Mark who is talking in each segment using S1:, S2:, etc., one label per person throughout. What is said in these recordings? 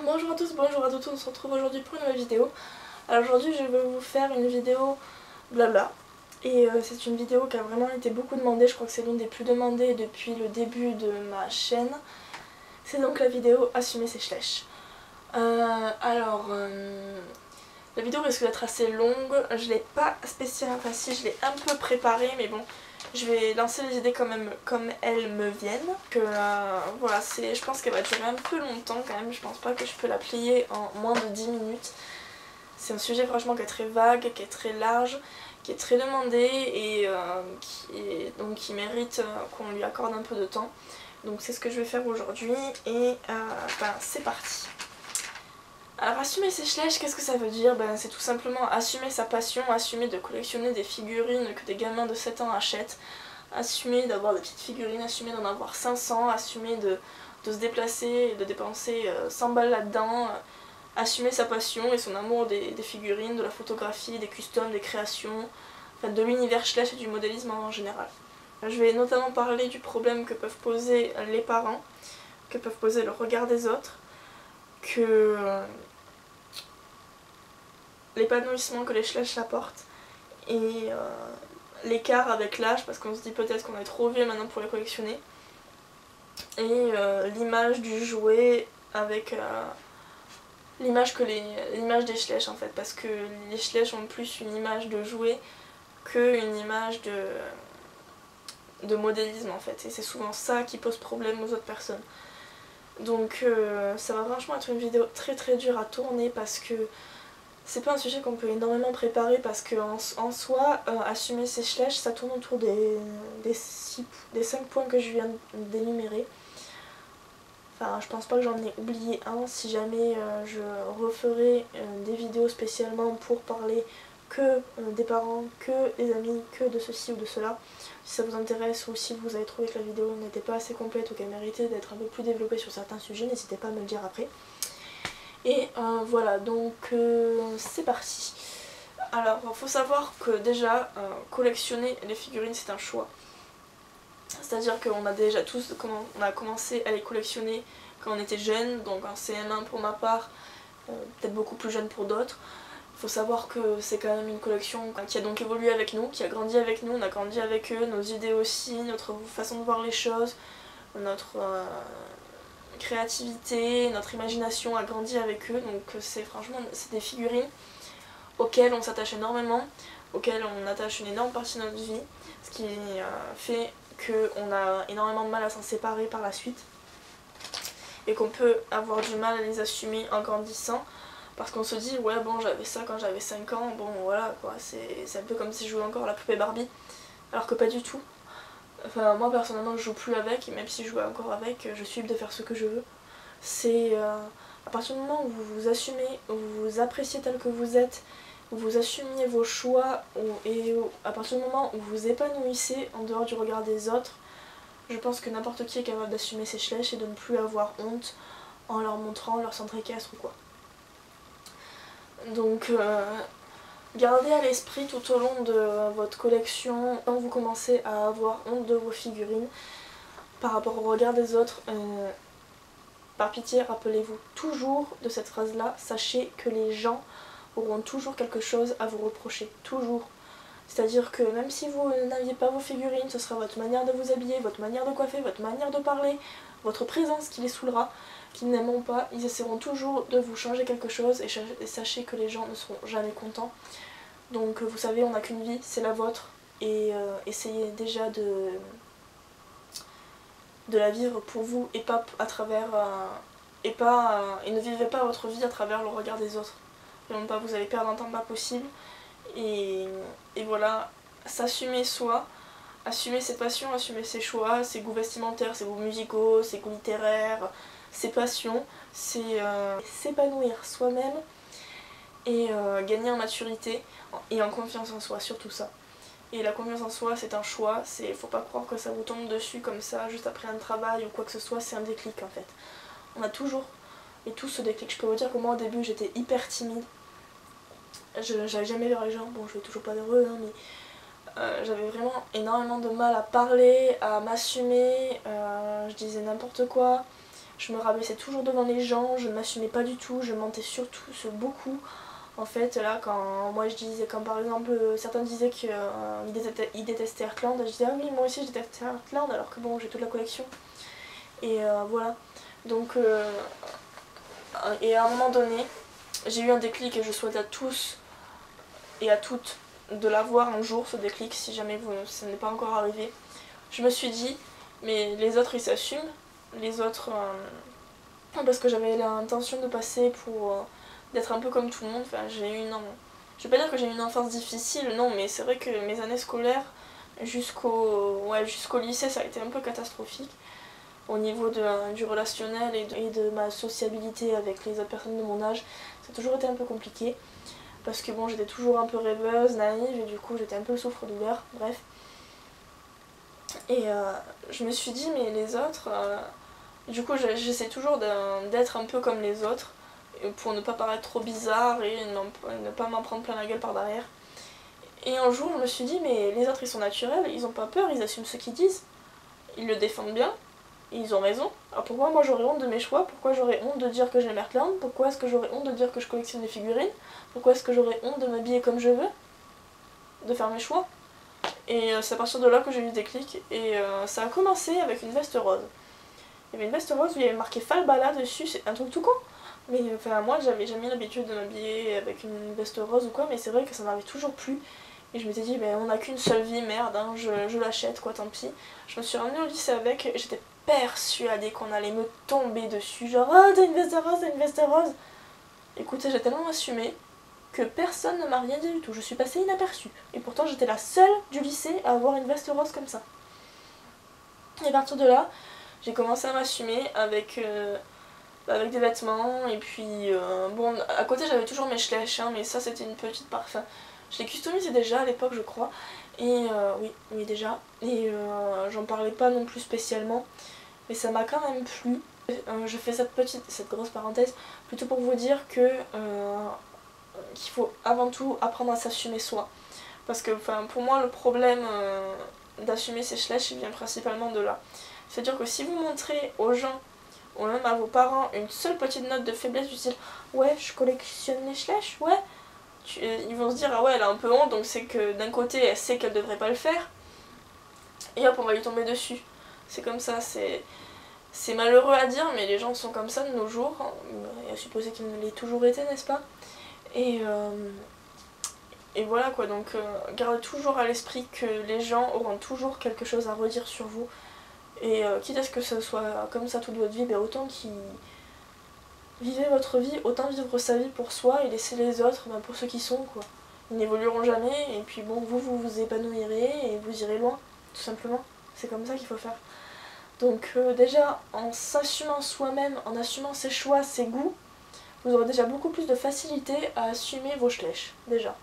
S1: Bonjour à tous, bonjour à toutes, on se retrouve aujourd'hui pour une nouvelle vidéo. Alors aujourd'hui je vais vous faire une vidéo blabla. Et c'est une vidéo qui a vraiment été beaucoup demandée, je crois que c'est l'une des plus demandées depuis le début de ma chaîne. C'est donc la vidéo Assumer ses schlèches. La vidéo risque d'être assez longue, je l'ai pas spécialement, enfin si je l'ai un peu préparée mais bon, je vais lancer les idées quand même comme elles me viennent. Voilà, je pense qu'elle va durer un peu longtemps quand même, je pense pas que je peux la plier en moins de 10 minutes. C'est un sujet franchement qui est très vague, qui est très large, qui est très demandé et qui mérite qu'on lui accorde un peu de temps. Donc c'est ce que je vais faire aujourd'hui et c'est parti. Alors assumer ses schlèches, qu'est-ce que ça veut dire? C'est tout simplement assumer sa passion, assumer de collectionner des figurines que des gamins de 7 ans achètent, assumer d'avoir des petites figurines, assumer d'en avoir 500, assumer de se déplacer et de dépenser 100 balles là-dedans, assumer sa passion et son amour des figurines, de la photographie, des customs, des créations, enfin de l'univers schlèche et du modélisme en général. Je vais notamment parler du problème que peuvent poser les parents, que peuvent poser le regard des autres, que l'épanouissement que les schlèches apportent et l'écart avec l'âge parce qu'on se dit peut-être qu'on est trop vieux maintenant pour les collectionner et l'image du jouet avec l'image des schlèches en fait, parce que les schlèches ont plus une image de jouet qu'une image de modélisme en fait, et c'est souvent ça qui pose problème aux autres personnes. Donc ça va franchement être une vidéo très très dure à tourner parce que c'est pas un sujet qu'on peut énormément préparer parce qu'en soi, assumer ses schlèches, ça tourne autour des 5 points que je viens d'énumérer. Enfin, je pense pas que j'en ai oublié un. Si jamais je referai des vidéos spécialement pour parler que des parents, que des amis, que de ceci ou de cela. Si ça vous intéresse ou si vous avez trouvé que la vidéo n'était pas assez complète ou qu'elle méritait d'être un peu plus développée sur certains sujets, n'hésitez pas à me le dire après. Et voilà, donc c'est parti. Alors, il faut savoir que déjà, collectionner les figurines, c'est un choix. C'est-à-dire qu'on a déjà tous on a commencé à les collectionner quand on était jeune, donc en CM1 pour ma part, peut-être beaucoup plus jeune pour d'autres. Il faut savoir que c'est quand même une collection qui a donc évolué avec nous, qui a grandi avec nous, on a grandi avec eux, nos idées aussi, notre façon de voir les choses, notre créativité, notre imagination a grandi avec eux, donc c'est des figurines auxquelles on s'attache énormément, auxquelles on attache une énorme partie de notre vie, ce qui fait qu'on a énormément de mal à s'en séparer par la suite et qu'on peut avoir du mal à les assumer en grandissant parce qu'on se dit ouais bon j'avais ça quand j'avais 5 ans, bon voilà quoi, c'est un peu comme si je jouais encore à la poupée Barbie, alors que pas du tout. Enfin moi personnellement je joue plus avec, et même si je jouais encore avec, je suis libre de faire ce que je veux. C'est à partir du moment où vous vous assumez, où vous vous appréciez tel que vous êtes, où vous assumiez vos choix et à partir du moment où vous épanouissez en dehors du regard des autres, je pense que n'importe qui est capable d'assumer ses schlèches et de ne plus avoir honte en leur montrant leur centre équestre ou quoi. Donc gardez à l'esprit tout au long de votre collection, quand vous commencez à avoir honte de vos figurines par rapport au regard des autres, par pitié, rappelez-vous toujours de cette phrase-là, sachez que les gens auront toujours quelque chose à vous reprocher, toujours. C'est-à-dire que même si vous n'aviez pas vos figurines, ce sera votre manière de vous habiller, votre manière de coiffer, votre manière de parler, votre présence qui les saoulera, qu'ils n'aimeront pas, ils essaieront toujours de vous changer quelque chose et sachez que les gens ne seront jamais contents. Donc vous savez, on n'a qu'une vie, c'est la vôtre, et essayez déjà de la vivre pour vous et pas à travers et ne vivez pas votre vie à travers le regard des autres. Vraiment pas, vous allez perdre un temps pas possible et voilà, s'assumer soi, assumer ses passions, assumer ses choix, ses goûts vestimentaires, ses goûts musicaux, ses goûts littéraires, ses passions, c'est s'épanouir soi-même et gagner en maturité et en confiance en soi, surtout ça. Et la confiance en soi, c'est un choix, faut pas croire que ça vous tombe dessus comme ça, juste après un travail ou quoi que ce soit, c'est un déclic en fait. On a toujours et tous ce déclic. Je peux vous dire que moi au début j'étais hyper timide, j'allais jamais vers les gens, bon je vais toujours pas vers eux, hein, mais j'avais vraiment énormément de mal à parler, à m'assumer, je disais n'importe quoi, je me rabaissais toujours devant les gens, je ne m'assumais pas du tout, je mentais surtout beaucoup. En fait, là, quand moi je disais, quand par exemple certains disaient qu'ils détestaient Heartland, je disais ah oui, moi aussi je déteste Heartland, alors que bon, j'ai toute la collection. Et voilà. Donc, et à un moment donné, j'ai eu un déclic et je souhaite à tous et à toutes de l'avoir un jour, ce déclic, si jamais ça n'est pas encore arrivé. Je me suis dit, mais les autres ils s'assument, les autres, parce que j'avais l'intention de passer pour d'être un peu comme tout le monde. Enfin, je vais pas dire que j'ai eu une enfance difficile, non, mais c'est vrai que mes années scolaires jusqu'au lycée, ça a été un peu catastrophique au niveau du relationnel et de ma sociabilité avec les autres personnes de mon âge. Ça a toujours été un peu compliqué parce que bon, j'étais toujours un peu rêveuse, naïve, et du coup j'étais un peu souffre-douleur, bref. Et je me suis dit, mais les autres, du coup j'essaie toujours d'être un peu comme les autres pour ne pas paraître trop bizarre et ne pas m'en prendre plein la gueule par derrière. Et un jour je me suis dit, mais les autres ils sont naturels, ils ont pas peur, ils assument ce qu'ils disent, ils le défendent bien, et ils ont raison. Alors pourquoi moi j'aurais honte de mes choix? Pourquoi j'aurais honte de dire que j'aime Heartland? Pourquoi est-ce que j'aurais honte de dire que je collectionne des figurines? Pourquoi est-ce que j'aurais honte de m'habiller comme je veux? De faire mes choix? Et c'est à partir de là que j'ai eu le déclic, et ça a commencé avec une veste rose. Il y avait une veste rose où il y avait marqué Falbala dessus, c'est un truc tout con. Mais enfin moi j'avais jamais l'habitude de m'habiller avec une veste rose ou quoi, mais c'est vrai que ça m'avait toujours plu. Et je m'étais dit, ben on n'a qu'une seule vie, merde, hein, je l'achète, quoi, tant pis. Je me suis ramenée au lycée avec, et j'étais persuadée qu'on allait me tomber dessus. Genre, oh, t'as une veste rose, t'as une veste rose. Écoutez, j'ai tellement assumé que personne ne m'a rien dit du tout. Je suis passée inaperçue. Et pourtant, j'étais la seule du lycée à avoir une veste rose comme ça. Et à partir de là, j'ai commencé à m'assumer avec des vêtements. Et puis, bon, à côté, j'avais toujours mes schleches, hein, mais ça, c'était une petite parfum. Je les customisais déjà à l'époque, je crois. Et oui, déjà. Et j'en parlais pas non plus spécialement. Mais ça m'a quand même plu. Je fais cette grosse parenthèse plutôt pour vous dire que qu'il faut avant tout apprendre à s'assumer soi. Parce que pour moi, le problème d'assumer ses schleches vient principalement de là. C'est-à-dire que si vous montrez aux gens, ou même à vos parents, une seule petite note de faiblesse du style ouais, je collectionne les schleches, ouais. Ils vont se dire ah ouais, elle a un peu honte, donc c'est que d'un côté elle sait qu'elle devrait pas le faire, et hop on va lui tomber dessus. C'est comme ça, c'est malheureux à dire, mais les gens sont comme ça de nos jours, et à supposer qu'ils ne l'aient toujours été, n'est-ce pas? Et voilà quoi, donc gardez toujours à l'esprit que les gens auront toujours quelque chose à redire sur vous, et quitte à ce que ce soit comme ça toute votre vie, ben autant qu'ils vivez votre vie, autant vivre sa vie pour soi et laisser les autres pour ceux qui sont, quoi. Ils n'évolueront jamais, et puis bon, vous épanouirez et vous irez loin, tout simplement. C'est comme ça qu'il faut faire. Donc déjà, en s'assumant soi-même, en assumant ses choix, ses goûts, vous aurez déjà beaucoup plus de facilité à assumer vos schleches, déjà.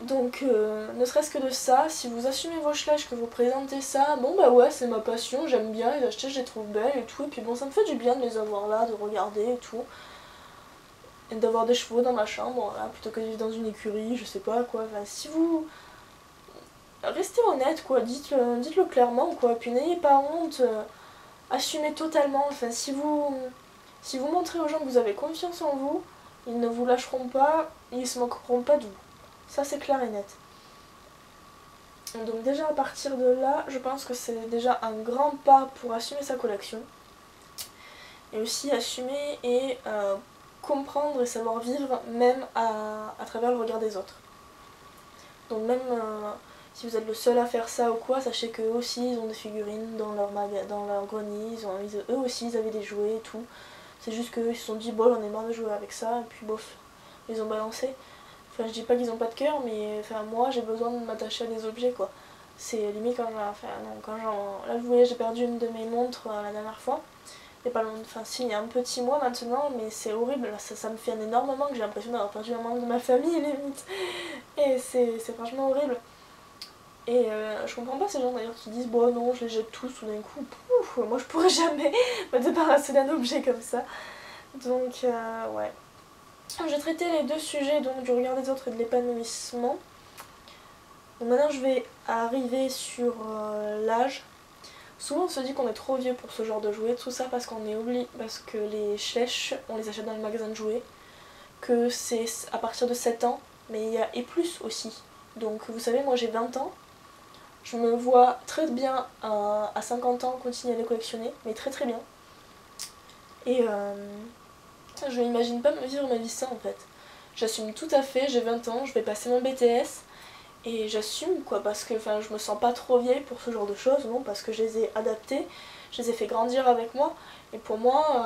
S1: Donc, ne serait-ce que de ça, si vous assumez vos schleches, que vous présentez ça, bon bah ouais, c'est ma passion, j'aime bien les acheter, je les trouve belles et tout, et puis bon, ça me fait du bien de les avoir là, de regarder et tout, et d'avoir des chevaux dans ma chambre, là, plutôt que de vivre dans une écurie, je sais pas quoi, enfin, si vous... Restez honnête, quoi, dites-le clairement, quoi, puis n'ayez pas honte, assumez totalement, enfin, si vous montrez aux gens que vous avez confiance en vous, ils ne vous lâcheront pas, ils se moqueront pas de vous. Ça c'est clair et net. Donc déjà à partir de là, je pense que c'est déjà un grand pas pour assumer sa collection. Et aussi assumer et comprendre et savoir vivre même à travers le regard des autres. Donc même si vous êtes le seul à faire ça ou quoi, sachez qu'eux aussi ils ont des figurines dans leur grenier, eux aussi ils avaient des jouets et tout. C'est juste qu'eux ils se sont dit bon on est marre de jouer avec ça et puis bof, ils ont balancé. Enfin, je dis pas qu'ils ont pas de cœur, mais enfin, moi j'ai besoin de m'attacher à des objets quoi. C'est limite quand là vous voyez j'ai perdu une de mes montres la dernière fois. Il y a pas longtemps, enfin si, il y a un petit mois maintenant, mais c'est horrible, ça me fait énormément que j'ai l'impression d'avoir perdu un membre de ma famille limite. Et c'est franchement horrible. Et je comprends pas ces gens d'ailleurs qui disent bon non je les jette tous tout d'un coup. Pouf, moi je pourrais jamais me débarrasser d'un objet comme ça. Donc ouais. J'ai traité les deux sujets, donc du regard des autres et de l'épanouissement. Donc maintenant je vais arriver sur l'âge. Souvent on se dit qu'on est trop vieux pour ce genre de jouets, tout ça parce qu'on est oublié, parce que les Schleich, on les achète dans le magasin de jouets, que c'est à partir de 7 ans, mais il y a et plus aussi. Donc vous savez, moi j'ai 20 ans, je me vois très bien à 50 ans continuer à les collectionner, mais très très bien. Et je n'imagine pas me vivre ma vie sans en fait. J'assume tout à fait, j'ai 20 ans, je vais passer mon BTS, et j'assume quoi, parce que je me sens pas trop vieille pour ce genre de choses, non, parce que je les ai adaptées, je les ai fait grandir avec moi, et pour moi,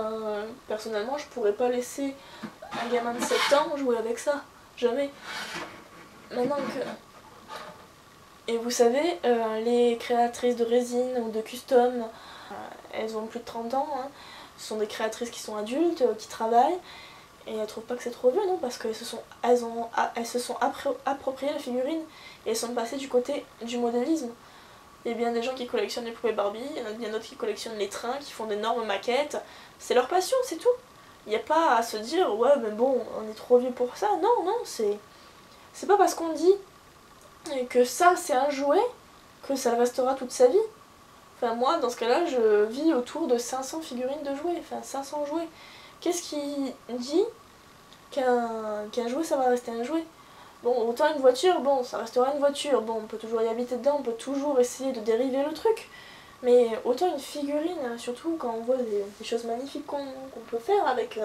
S1: personnellement, je pourrais pas laisser un gamin de 7 ans jouer avec ça, jamais. Maintenant que... Et vous savez, les créatrices de résine ou de custom, elles ont plus de 30 ans, hein, ce sont des créatrices qui sont adultes, qui travaillent, et elles trouvent pas que c'est trop vieux, non, parce qu'elles se sont appropriées la figurine et elles sont passées du côté du modélisme. Il y a bien des gens qui collectionnent les poupées Barbie, il y en a bien d'autres qui collectionnent les trains, qui font d'énormes maquettes. C'est leur passion, c'est tout. Il n'y a pas à se dire ouais mais bon on est trop vieux pour ça. Non, non, c'est pas parce qu'on dit que ça c'est un jouet que ça le restera toute sa vie. Enfin moi dans ce cas-là je vis autour de 500 figurines de jouets, 500 jouets. Qu'est-ce qui dit qu'un jouet ça va rester un jouet? Bon, autant une voiture, bon, ça restera une voiture, bon, on peut toujours y habiter dedans, on peut toujours essayer de dériver le truc. Mais autant une figurine, surtout quand on voit des choses magnifiques qu'on peut faire avec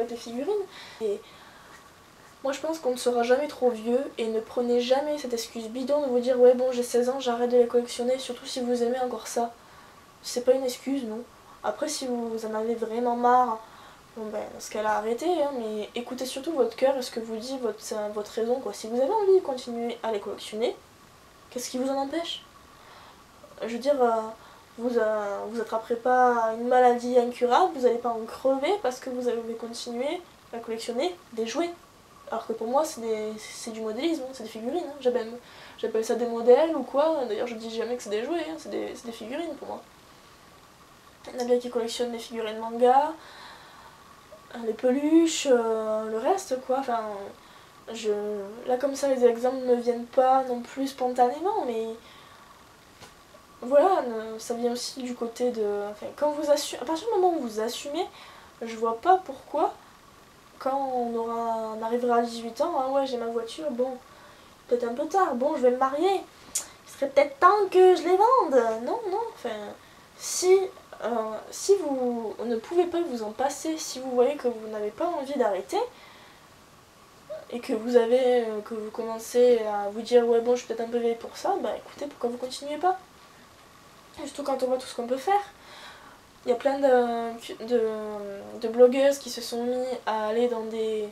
S1: des figurines. Et moi je pense qu'on ne sera jamais trop vieux et ne prenez jamais cette excuse bidon de vous dire ouais bon j'ai 16 ans, j'arrête de les collectionner, surtout si vous aimez encore ça. C'est pas une excuse, non. Après si vous en avez vraiment marre, bon ben dans ce cas-là arrêtez, hein, mais écoutez surtout votre cœur et ce que vous dit votre raison quoi. Si vous avez envie de continuer à les collectionner, qu'est-ce qui vous en empêche? Je veux dire, vous attraperez pas une maladie incurable, vous n'allez pas en crever parce que vous avez continué à collectionner des jouets. Alors que pour moi c'est du modélisme, hein, c'est des figurines, hein. J'appelle ça des modèles ou quoi, d'ailleurs je dis jamais que c'est des jouets, hein, c'est des figurines pour moi. Il y en a bien qui collectionnent les figurines manga, les peluches, le reste quoi, là comme ça les exemples ne me viennent pas non plus spontanément, mais voilà, ça vient aussi du côté de... quand vous assumez, à partir du moment où vous assumez, je vois pas pourquoi, quand on arrivera à 18 ans, ah ouais j'ai ma voiture, bon, peut-être un peu tard, bon je vais me marier, il serait peut-être temps que je les vende. Non, non, si vous ne pouvez pas vous en passer, si vous voyez que vous n'avez pas envie d'arrêter, et que vous commencez à vous dire ouais bon je suis peut-être un peu vieille pour ça, bah écoutez pourquoi vous continuez pas? Surtout quand on voit tout ce qu'on peut faire. Il y a plein de blogueuses qui se sont mis à aller dans des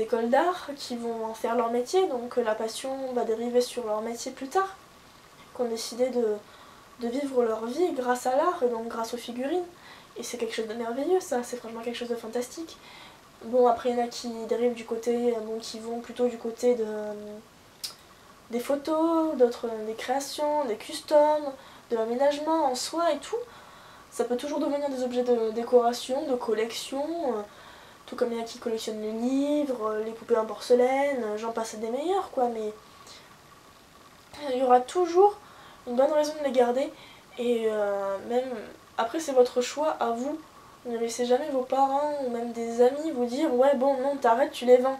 S1: écoles d'art, qui vont en faire leur métier, donc la passion va dériver sur leur métier plus tard, qui ont décidé de vivre leur vie grâce à l'art et donc grâce aux figurines. Et c'est quelque chose de merveilleux ça, c'est franchement quelque chose de fantastique. Bon après il y en a qui dérivent du côté, bon, qui vont plutôt du côté des photos, d'autres des créations, des customs, de l'aménagement en soi et tout. Ça peut toujours devenir des objets de décoration, de collection, tout comme il y en a qui collectionnent les livres, les poupées en porcelaine, j'en passe des meilleurs quoi, mais il y aura toujours une bonne raison de les garder et même après c'est votre choix à vous. Ne laissez jamais vos parents ou même des amis vous dire ouais bon non t'arrêtes, tu les vends.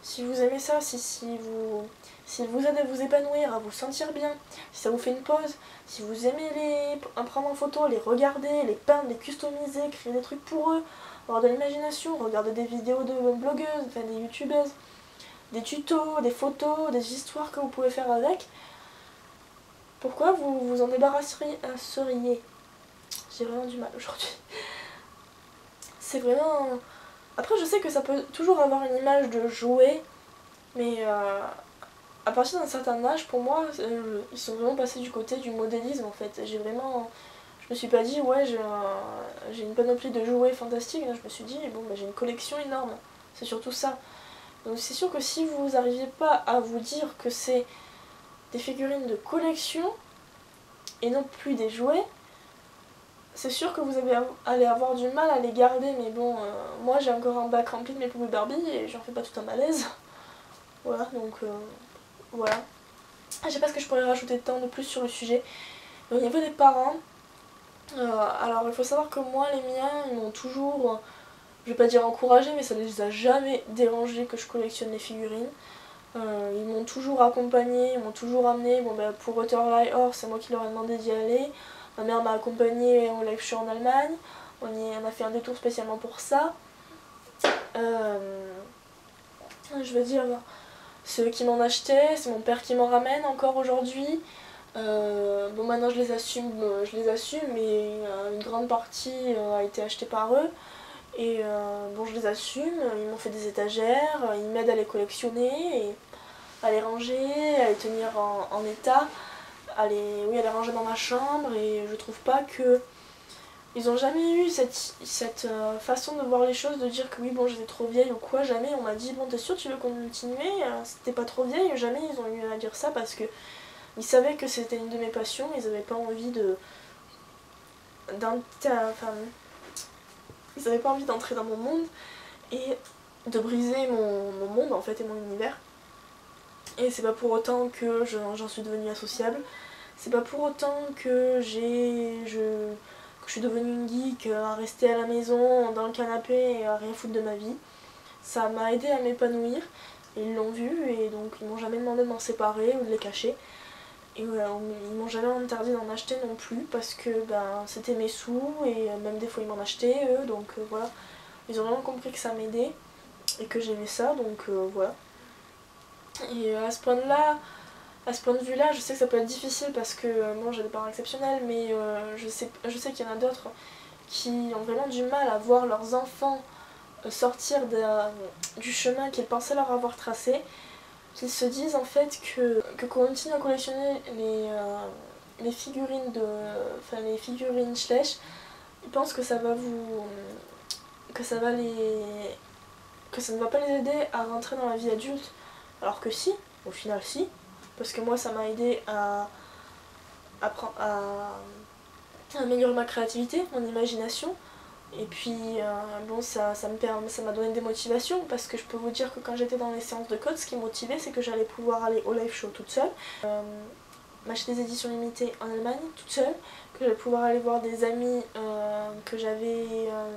S1: Si vous aimez ça, si vous aide à vous épanouir, à vous sentir bien, si ça vous fait une pause, si vous aimez les prendre en photo, les regarder, les peindre, les customiser, créer des trucs pour eux, avoir de l'imagination, regarder des vidéos de blogueuses, enfin des youtubeuses, des tutos, des photos, des histoires que vous pouvez faire avec, pourquoi vous vous en débarrasseriez? J'ai vraiment du mal aujourd'hui. C'est vraiment... Après je sais que ça peut toujours avoir une image de jouet, mais à partir d'un certain âge, pour moi, ils sont vraiment passés du côté du modélisme en fait. Je me suis pas dit ouais j'ai une panoplie de jouets fantastiques, je me suis dit bon bah, j'ai une collection énorme, c'est surtout ça. Donc c'est sûr que si vous n'arrivez pas à vous dire que c'est des figurines de collection et non plus des jouets, c'est sûr que vous allez avoir du mal à les garder, mais bon, moi j'ai encore un bac rempli de mes poupées Barbie et j'en fais pas tout un malaise. Voilà, donc voilà. Je sais pas ce que je pourrais rajouter de temps de plus sur le sujet. Au niveau des parents, alors il faut savoir que moi les miens ils m'ont toujours, je vais pas dire encouragé, mais ça les a jamais dérangés que je collectionne les figurines. Ils m'ont toujours accompagné, ils m'ont toujours amené. Bon, bah, pour Waterloo Horse, c'est moi qui leur ai demandé d'y aller. Ma mère m'a accompagnée au live show en Allemagne. On a fait un détour spécialement pour ça. Je veux dire, ceux qui m'en achetaient, c'est mon père qui m'en ramène encore aujourd'hui. Bon, maintenant je les assume, mais une grande partie a été achetée par eux. Et bon, je les assume, ils m'ont fait des étagères, ils m'aident à les collectionner, et à les ranger, à les tenir en état, à les ranger dans ma chambre. Et je trouve pas que ils ont jamais eu cette façon de voir les choses, de dire que oui, bon, j'étais trop vieille ou quoi. Jamais on m'a dit bon, t'es sûre tu veux continuer, c'était pas trop vieille. Jamais ils ont eu à dire ça, parce que ils savaient que c'était une de mes passions. Ils avaient pas envie ils avaient pas envie d'entrer dans mon monde et de briser mon monde en fait, et mon univers. Et c'est pas pour autant que j'en suis devenue associable. C'est pas pour autant que je suis devenue une geek à rester à la maison dans le canapé et à rien foutre de ma vie. Ça m'a aidé à m'épanouir, et ils l'ont vu, et donc ils m'ont jamais demandé de m'en séparer ou de les cacher. Et ils m'ont jamais interdit d'en acheter non plus, parce que ben, c'était mes sous, et même des fois ils m'en achetaient eux, donc voilà. Ils ont vraiment compris que ça m'aidait et que j'aimais ça, donc voilà. Et à ce point de vue-là, je sais que ça peut être difficile, parce que bon, j'ai des parents exceptionnels, mais je sais qu'il y en a d'autres qui ont vraiment du mal à voir leurs enfants sortir du chemin qu'ils pensaient leur avoir tracé, qu'ils se disent en fait que continuer à collectionner les figurines les figurines Schleich, ils pensent que ça va que ça ne va pas les aider à rentrer dans la vie adulte, alors que si, au final si, parce que moi ça m'a aidé à améliorer ma créativité, mon imagination. Et puis bon, ça m'a donné des motivations, parce que je peux vous dire que quand j'étais dans les séances de code, ce qui me motivait, c'est que j'allais pouvoir aller au live show toute seule, m'acheter des éditions limitées en Allemagne toute seule, que j'allais pouvoir aller voir des amis que j'avais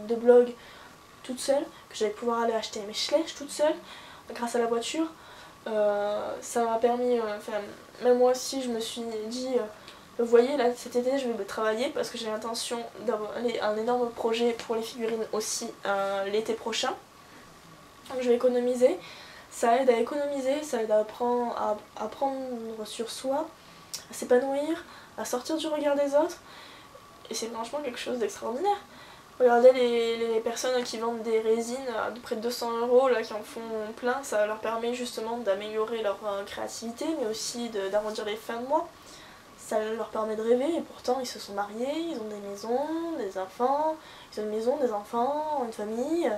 S1: de blog toute seule, que j'allais pouvoir aller acheter mes Schleich toute seule grâce à la voiture. Ça m'a permis, même moi aussi je me suis dit, vous voyez, là cet été je vais travailler, parce que j'ai l'intention d'avoir un énorme projet pour les figurines aussi l'été prochain. Donc je vais économiser. Ça aide à économiser, ça aide à prendre sur soi, à s'épanouir, à sortir du regard des autres. Et c'est franchement quelque chose d'extraordinaire. Regardez les personnes qui vendent des résines à près de 200 €, là, qui en font plein. Ça leur permet justement d'améliorer leur créativité, mais aussi d'arrondir les fins de mois. Ça leur permet de rêver, et pourtant ils se sont mariés, ils ont des maisons, des enfants, ils ont une maison, des enfants, une famille.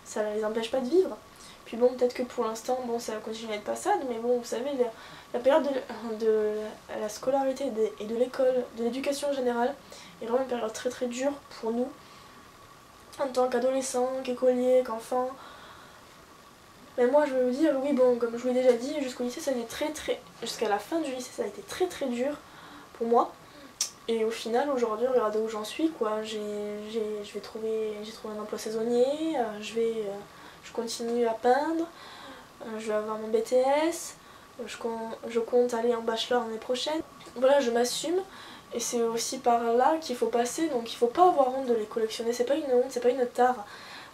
S1: Ça ne les empêche pas de vivre. Puis bon, peut-être que pour l'instant, bon, ça va continuer à être passade, mais bon, vous savez, la période de la scolarité et de l'école, de l'éducation générale, est vraiment une période très très dure pour nous, en tant qu'adolescents, qu'écoliers, qu'enfants. Mais moi, je vais vous dire, oui, bon, comme je vous l'ai déjà dit, jusqu'au lycée, ça a été jusqu'à la fin du lycée, ça a été très très dur pour moi. Et au final, aujourd'hui, regardez où j'en suis, quoi. J'ai trouvé un emploi saisonnier, je continue à peindre, je vais avoir mon BTS, je compte aller en bachelor l'année prochaine. Voilà, je m'assume, et c'est aussi par là qu'il faut passer, donc il faut pas avoir honte de les collectionner. C'est pas une honte, c'est pas une tare.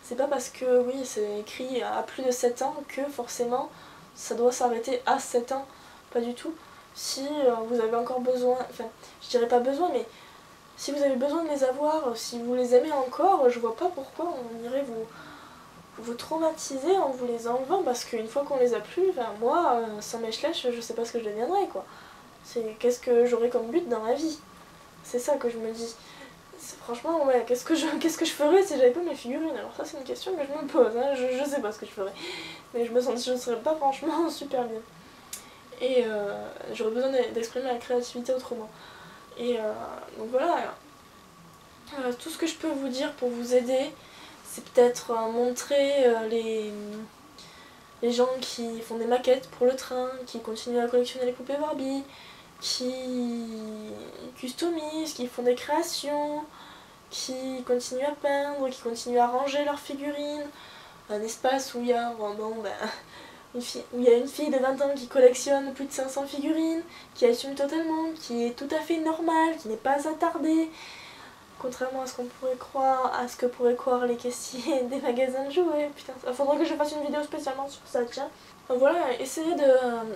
S1: C'est pas parce que, oui, c'est écrit à plus de 7 ans que forcément ça doit s'arrêter à 7 ans. Pas du tout. Si vous avez encore besoin, enfin, je dirais pas besoin, mais si vous avez besoin de les avoir, si vous les aimez encore, je vois pas pourquoi on irait vous traumatiser en vous les enlevant, parce qu'une fois qu'on les a plus, enfin, moi, sans mes Schleich, je sais pas ce que je deviendrais, quoi. Qu'est-ce que j'aurais comme but dans ma vie? C'est ça que je me dis. Franchement, ouais, qu'est-ce que je ferais si j'avais pas mes figurines? Alors ça, c'est une question que je me pose, hein. Je sais pas ce que je ferais, mais je serais pas franchement super bien. Et j'aurais besoin d'exprimer la créativité autrement. Et donc voilà, tout ce que je peux vous dire pour vous aider, c'est peut-être montrer les gens qui font des maquettes pour le train, qui continuent à collectionner les poupées Barbie, qui customisent, qui font des créations, qui continuent à peindre, qui continuent à ranger leurs figurines. Un espace où il y a où il y a une fille de 20 ans qui collectionne plus de 500 figurines, qui assume totalement, qui est tout à fait normale, qui n'est pas attardée, contrairement à ce qu'on pourrait croire, à ce que pourraient croire les caissiers des magasins de jouets. Putain, il faudrait que je fasse une vidéo spécialement sur ça, tiens. Donc voilà, essayez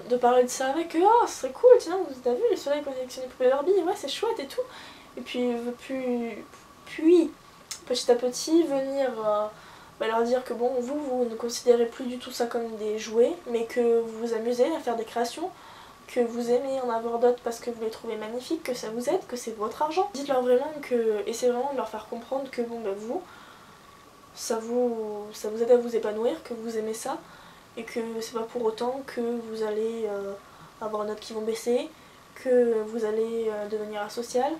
S1: de parler de ça avec eux. Oh, ce serait cool, tiens, vous avez vu, les soleils collectionnent les poupées Barbie, ouais, c'est chouette et tout. Et puis petit à petit, venir leur dire que bon, vous ne considérez plus du tout ça comme des jouets, mais que vous vous amusez à faire des créations, que vous aimez en avoir d'autres parce que vous les trouvez magnifiques, que ça vous aide, que c'est votre argent. Dites-leur vraiment que, essayez vraiment de leur faire comprendre que bon, ça vous aide à vous épanouir, que vous aimez ça, et que c'est pas pour autant que vous allez avoir des notes qui vont baisser, que vous allez devenir asocial,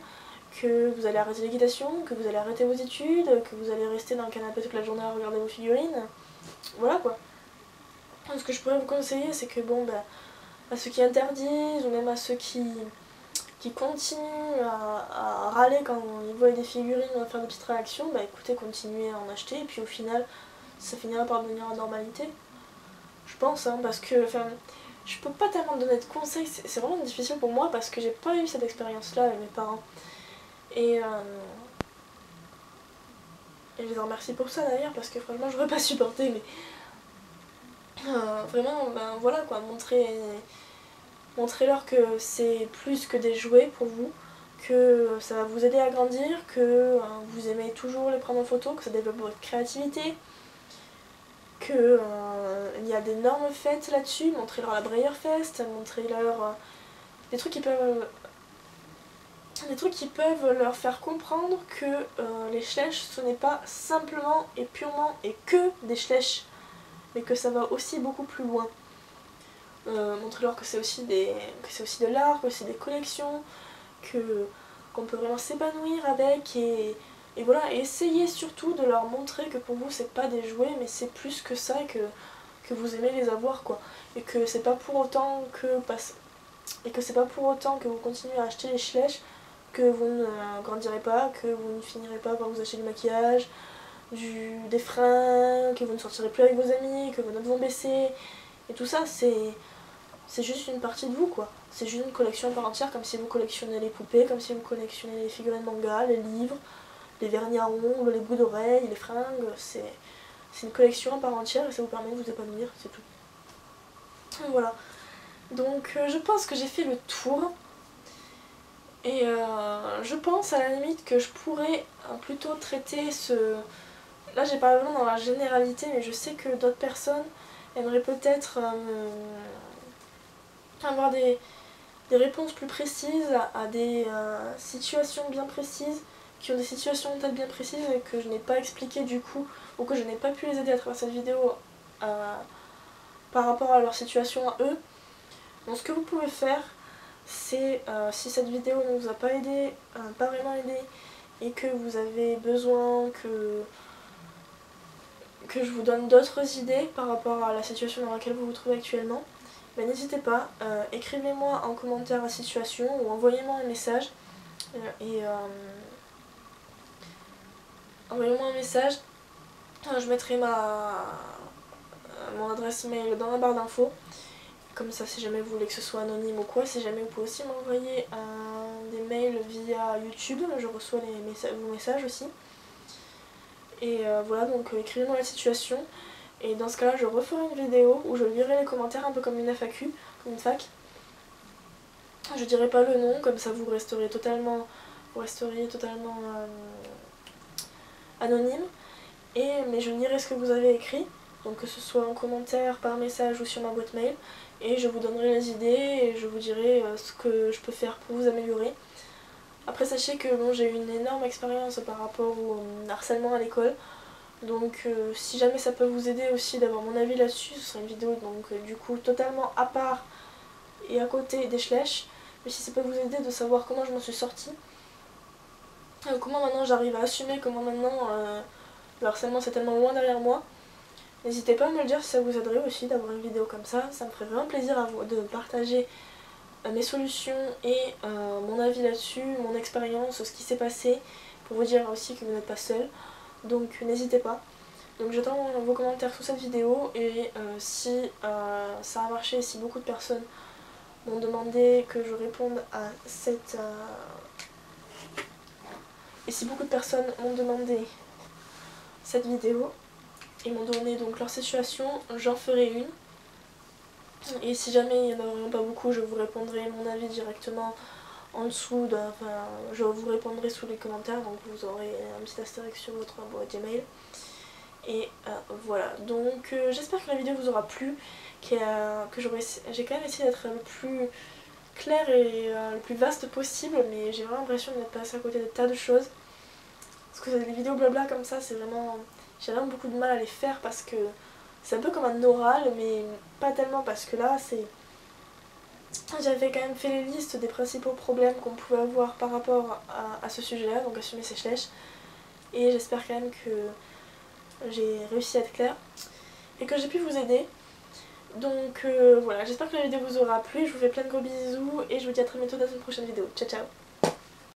S1: que vous allez arrêter l'équitation, que vous allez arrêter vos études, que vous allez rester dans le canapé toute la journée à regarder vos figurines. Voilà quoi. Ce que je pourrais vous conseiller, c'est que bon, à ceux qui interdisent, ou même à ceux qui continuent à râler quand ils voient des figurines ou à faire des petites réactions, écoutez, continuez à en acheter, et puis au final, ça finira par devenir la normalité. Je pense, hein, parce que, je peux pas tellement donner de conseils, c'est vraiment difficile pour moi parce que j'ai pas eu cette expérience-là avec mes parents. Et je les remercie pour ça d'ailleurs, parce que franchement j'aurais pas supporté, mais vraiment, voilà quoi, montrez-leur que c'est plus que des jouets pour vous, que ça va vous aider à grandir, que vous aimez toujours les prendre en photo, que ça développe votre créativité, que il y a d'énormes fêtes là-dessus, montrez-leur la Breyerfest, montrez-leur des trucs qui peuvent leur faire comprendre que les Schleich, ce n'est pas simplement et purement et que des Schleich, mais que ça va aussi beaucoup plus loin. Montrez-leur que c'est aussi de l'art, que c'est des collections, qu'on peut vraiment s'épanouir avec, et voilà, et essayez surtout de leur montrer que pour vous c'est pas des jouets, mais c'est plus que ça, et que vous aimez les avoir quoi, et que c'est pas pour autant que vous continuez à acheter les Schleich, que vous ne grandirez pas, que vous ne finirez pas par vous acheter du maquillage, des freins, que vous ne sortirez plus avec vos amis, que vos notes vont baisser. Et tout ça, c'est juste une partie de vous, quoi. C'est juste une collection à part entière, comme si vous collectionnez les poupées, comme si vous collectionnez les figurines manga, les livres, les vernis à ongles, les bouts d'oreilles, les fringues. C'est une collection à part entière et ça vous permet de vous épanouir, c'est tout. Voilà. Donc je pense que j'ai fait le tour. Et je pense à la limite que je pourrais plutôt traiter ce... Là j'ai parlé vraiment dans la généralité, mais je sais que d'autres personnes aimeraient peut-être avoir des réponses plus précises à des situations bien précises, qui ont des situations en tête bien précises et que je n'ai pas expliqué du coup, ou que je n'ai pas pu les aider à travers cette vidéo par rapport à leur situation à eux. Donc ce que vous pouvez faire, c'est si cette vidéo ne vous a pas aidé, pas vraiment aidé, et que vous avez besoin que je vous donne d'autres idées par rapport à la situation dans laquelle vous vous trouvez actuellement, n'hésitez pas, écrivez-moi en commentaire la situation ou envoyez-moi un message. Envoyez-moi un message, je mettrai mon adresse email dans la barre d'infos. Comme ça, si jamais vous voulez que ce soit anonyme ou quoi, si jamais vous pouvez aussi m'envoyer des mails via YouTube, je reçois vos messages aussi. Et voilà, donc écrivez-moi la situation. Et dans ce cas-là, je referai une vidéo où je lirai les commentaires un peu comme une FAQ, comme une fac. Je dirai pas le nom, comme ça vous resteriez totalement anonyme. Mais je lirai ce que vous avez écrit, donc que ce soit en commentaire, par message ou sur ma boîte mail. Et je vous donnerai les idées et je vous dirai ce que je peux faire pour vous améliorer. Après sachez que bon, j'ai eu une énorme expérience par rapport au harcèlement à l'école. Donc si jamais ça peut vous aider aussi d'avoir mon avis là-dessus, ce sera une vidéo donc du coup totalement à part et à côté des Schleich. Mais si ça peut vous aider de savoir comment je m'en suis sortie, comment maintenant j'arrive à assumer, comment maintenant le harcèlement c'est tellement loin derrière moi, N'hésitez pas à me le dire si ça vous aiderait aussi d'avoir une vidéo comme ça me ferait vraiment plaisir de partager mes solutions et mon avis là-dessus, mon expérience, ce qui s'est passé, pour vous dire aussi que vous n'êtes pas seul. Donc n'hésitez pas. Donc j'attends vos commentaires sous cette vidéo et si ça a marché, si beaucoup de personnes m'ont demandé que je réponde à cette... Et si beaucoup de personnes m'ont demandé cette vidéo et m'ont donné donc leur situation, j'en ferai une. Et si jamais il n'y en a vraiment pas beaucoup, je vous répondrai mon avis directement en dessous, enfin je vous répondrai sous les commentaires, donc vous aurez un petit astérisque sur votre boîte Gmail. Et voilà, donc j'espère que la vidéo vous aura plu, que j'ai quand même essayé d'être le plus clair et le plus vaste possible, mais j'ai vraiment l'impression d'être passée à côté de tas de choses. Parce que les vidéos blabla comme ça, c'est vraiment... J'ai vraiment beaucoup de mal à les faire parce que c'est un peu comme un oral, mais pas tellement parce que là, c'est... J'avais quand même fait les listes des principaux problèmes qu'on pouvait avoir par rapport à ce sujet-là, donc assumer ses flèches. Et j'espère quand même que j'ai réussi à être claire et que j'ai pu vous aider. Donc voilà, j'espère que la vidéo vous aura plu, je vous fais plein de gros bisous et je vous dis à très bientôt dans une prochaine vidéo. Ciao ciao.